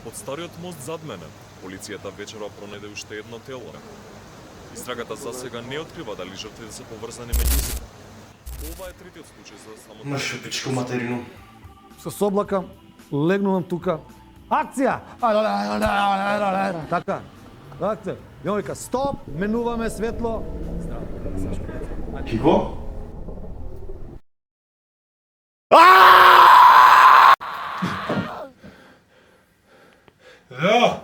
Под стариот мост зад мене, полицијата вечерва пронајде уште едно тело. Истрагата за сега не открива дали жртвите се поврзани меѓу себе. Ова е третиот случај за само... Мршо пичко материну. С облака, легнувам тука. Акција! Така. Акција. Ја вика, стоп, менуваме светло. Кико? Ja!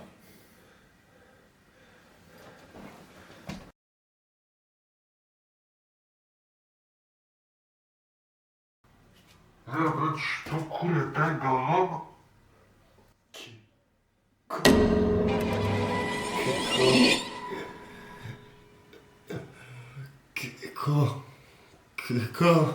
Брат, что курит та голова? Кико. Кико? Кико.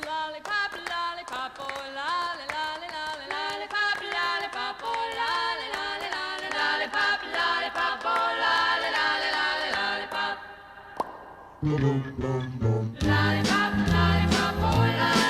Lollipop, lollipop, oh lolly, lolly, lolly, lollipop, lollipop, oh lolly, lolly, lolly, lollipop, lollipop, oh lolly, lolly, lolly, lollipop. Lollipop, lollipop, oh lolly.